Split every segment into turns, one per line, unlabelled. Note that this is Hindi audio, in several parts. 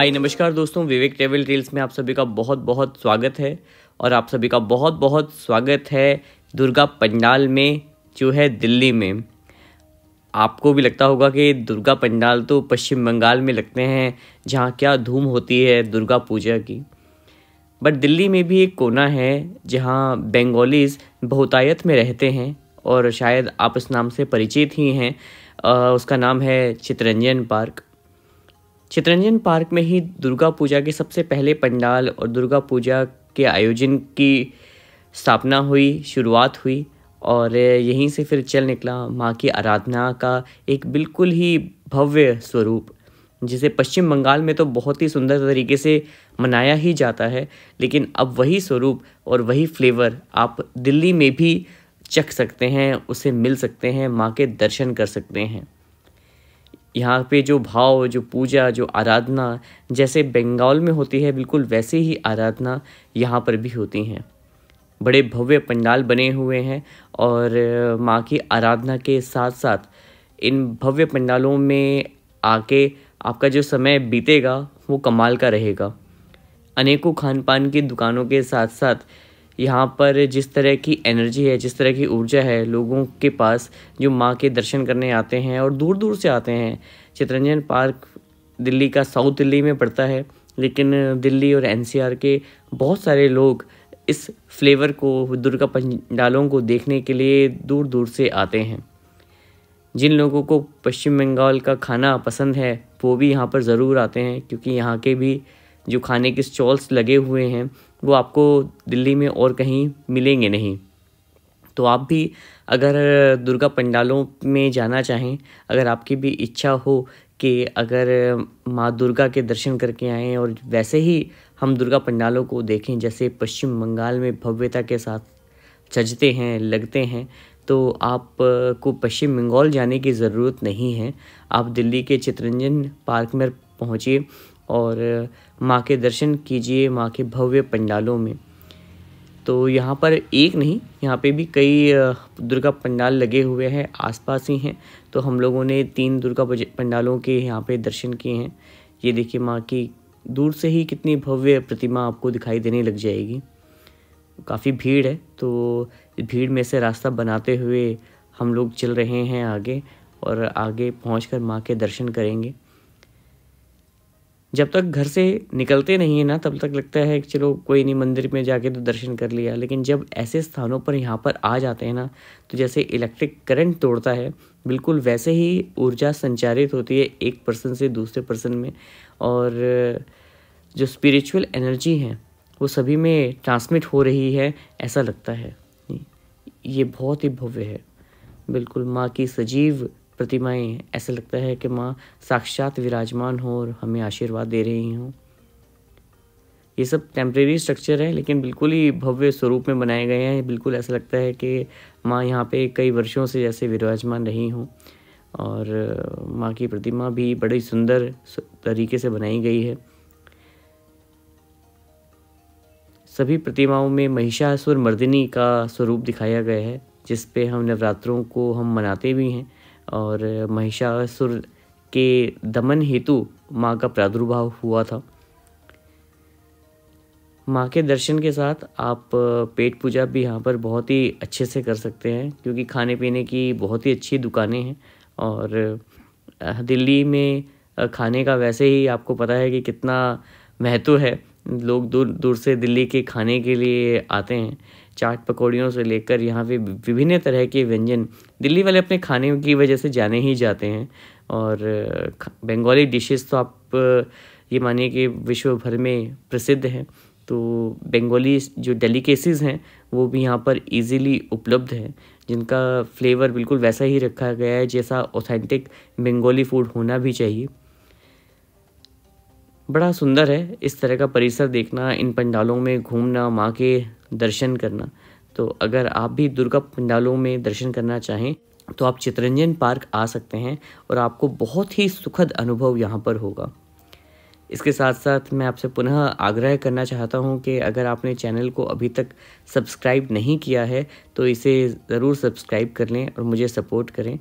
हाय नमस्कार दोस्तों, विवेक ट्रेवल रील्स में आप सभी का बहुत बहुत स्वागत है। और आप सभी का बहुत बहुत स्वागत है दुर्गा पंडाल में जो है दिल्ली में। आपको भी लगता होगा कि दुर्गा पंडाल तो पश्चिम बंगाल में लगते हैं, जहाँ क्या धूम होती है दुर्गा पूजा की। बट दिल्ली में भी एक कोना है जहाँ बंगालीज बहुतायत में रहते हैं और शायद आप इस नाम से परिचित ही हैं। उसका नाम है चित्तरंजन पार्क। चित्तरंजन पार्क में ही दुर्गा पूजा के सबसे पहले पंडाल और दुर्गा पूजा के आयोजन की स्थापना हुई, शुरुआत हुई और यहीं से फिर चल निकला माँ की आराधना का एक बिल्कुल ही भव्य स्वरूप, जिसे पश्चिम बंगाल में तो बहुत ही सुंदर तरीके से मनाया ही जाता है। लेकिन अब वही स्वरूप और वही फ्लेवर आप दिल्ली में भी चख सकते हैं, उसे मिल सकते हैं, माँ के दर्शन कर सकते हैं। यहाँ पे जो भाव, जो पूजा, जो आराधना जैसे बंगाल में होती है, बिल्कुल वैसे ही आराधना यहाँ पर भी होती हैं। बड़े भव्य पंडाल बने हुए हैं और माँ की आराधना के साथ साथ इन भव्य पंडालों में आके आपका जो समय बीतेगा वो कमाल का रहेगा। अनेकों खान पान की दुकानों के साथ साथ यहाँ पर जिस तरह की एनर्जी है, जिस तरह की ऊर्जा है लोगों के पास जो माँ के दर्शन करने आते हैं और दूर दूर से आते हैं। चित्तरंजन पार्क दिल्ली का साउथ दिल्ली में पड़ता है, लेकिन दिल्ली और एनसीआर के बहुत सारे लोग इस फ्लेवर को, दुर्गा पंडालों को देखने के लिए दूर दूर से आते हैं। जिन लोगों को पश्चिम बंगाल का खाना पसंद है वो भी यहाँ पर ज़रूर आते हैं, क्योंकि यहाँ के भी जो खाने के स्टॉल्स लगे हुए हैं वो आपको दिल्ली में और कहीं मिलेंगे नहीं। तो आप भी अगर दुर्गा पंडालों में जाना चाहें, अगर आपकी भी इच्छा हो कि अगर माँ दुर्गा के दर्शन करके आएँ और वैसे ही हम दुर्गा पंडालों को देखें जैसे पश्चिम बंगाल में भव्यता के साथ सजते हैं, लगते हैं, तो आप को पश्चिम बंगाल जाने की ज़रूरत नहीं है। आप दिल्ली के चित्तरंजन पार्क में पहुँचिए और माँ के दर्शन कीजिए, माँ के भव्य पंडालों में। तो यहाँ पर एक नहीं, यहाँ पे भी कई दुर्गा पंडाल लगे हुए हैं, आसपास ही हैं। तो हम लोगों ने 3 दुर्गा पंडालों के यहाँ पे दर्शन किए हैं। ये देखिए माँ की दूर से ही कितनी भव्य प्रतिमा आपको दिखाई देने लग जाएगी। काफ़ी भीड़ है, तो भीड़ में से रास्ता बनाते हुए हम लोग चल रहे हैं आगे और आगे पहुँचकर माँ के दर्शन करेंगे। जब तक घर से निकलते नहीं है ना, तब तक लगता है कि चलो कोई नहीं, मंदिर में जाके तो दर्शन कर लिया। लेकिन जब ऐसे स्थानों पर यहाँ पर आ जाते हैं ना, तो जैसे इलेक्ट्रिक करंट तोड़ता है, बिल्कुल वैसे ही ऊर्जा संचारित होती है एक पर्सन से दूसरे पर्सन में, और जो स्पिरिचुअल एनर्जी है वो सभी में ट्रांसमिट हो रही है, ऐसा लगता है। ये बहुत ही भव्य है, बिल्कुल माँ की सजीव प्रतिमाएं, ऐसा लगता है कि माँ साक्षात विराजमान हो और हमें आशीर्वाद दे रही हों। ये सब टेम्परेरी स्ट्रक्चर है, लेकिन बिल्कुल ही भव्य स्वरूप में बनाए गए हैं। बिल्कुल ऐसा लगता है कि माँ यहाँ पे कई वर्षों से जैसे विराजमान रही हों। और माँ की प्रतिमा भी बड़ी सुंदर तरीके से बनाई गई है। सभी प्रतिमाओं में महिषासुर मर्दिनी का स्वरूप दिखाया गया है, जिस पे हम नवरात्रों को हम मनाते भी हैं। और महिषासुर के दमन हेतु माँ का प्रादुर्भाव हुआ था। माँ के दर्शन के साथ आप पेट पूजा भी यहाँ पर बहुत ही अच्छे से कर सकते हैं, क्योंकि खाने पीने की बहुत ही अच्छी दुकानें हैं। और दिल्ली में खाने का वैसे ही आपको पता है कि कितना महत्व है। लोग दूर दूर से दिल्ली के खाने के लिए आते हैं। चाट पकौड़ियों से लेकर यहाँ पे विभिन्न तरह के व्यंजन, दिल्ली वाले अपने खाने की वजह से जाने ही जाते हैं। और बंगाली डिशेस तो आप ये मानिए कि विश्व भर में प्रसिद्ध हैं। तो बंगाली जो डेलिकेसीज़ हैं वो भी यहाँ पर इजीली उपलब्ध हैं, जिनका फ्लेवर बिल्कुल वैसा ही रखा गया है जैसा ऑथेंटिक बंगाली फूड होना भी चाहिए। बड़ा सुंदर है इस तरह का परिसर देखना, इन पंडालों में घूमना, माँ के दर्शन करना। तो अगर आप भी दुर्गा पंडालों में दर्शन करना चाहें तो आप चित्तरंजन पार्क आ सकते हैं और आपको बहुत ही सुखद अनुभव यहाँ पर होगा। इसके साथ साथ मैं आपसे पुनः आग्रह करना चाहता हूँ कि अगर आपने चैनल को अभी तक सब्सक्राइब नहीं किया है तो इसे ज़रूर सब्सक्राइब कर लें और मुझे सपोर्ट करें।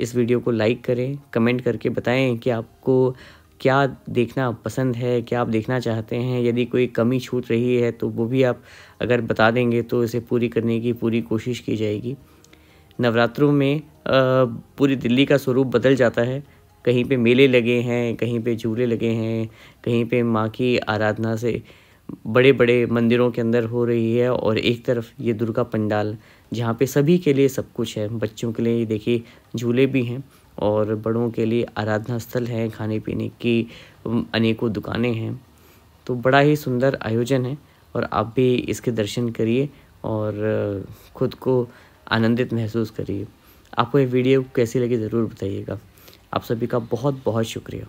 इस वीडियो को लाइक करें, कमेंट करके बताएं कि आपको क्या देखना पसंद है, क्या आप देखना चाहते हैं। यदि कोई कमी छूट रही है तो वो भी आप अगर बता देंगे तो इसे पूरी करने की पूरी कोशिश की जाएगी। नवरात्रों में पूरी दिल्ली का स्वरूप बदल जाता है। कहीं पे मेले लगे हैं, कहीं पे झूले लगे हैं, कहीं पे माँ की आराधना से बड़े बड़े मंदिरों के अंदर हो रही है, और एक तरफ ये दुर्गा पंडाल जहाँ पे सभी के लिए सब कुछ है। बच्चों के लिए देखिए झूले भी हैं, और बड़ों के लिए आराधना स्थल है, खाने पीने की अनेकों दुकानें हैं। तो बड़ा ही सुंदर आयोजन है, और आप भी इसके दर्शन करिए और खुद को आनंदित महसूस करिए। आपको ये वीडियो कैसी लगी ज़रूर बताइएगा। आप सभी का बहुत बहुत शुक्रिया।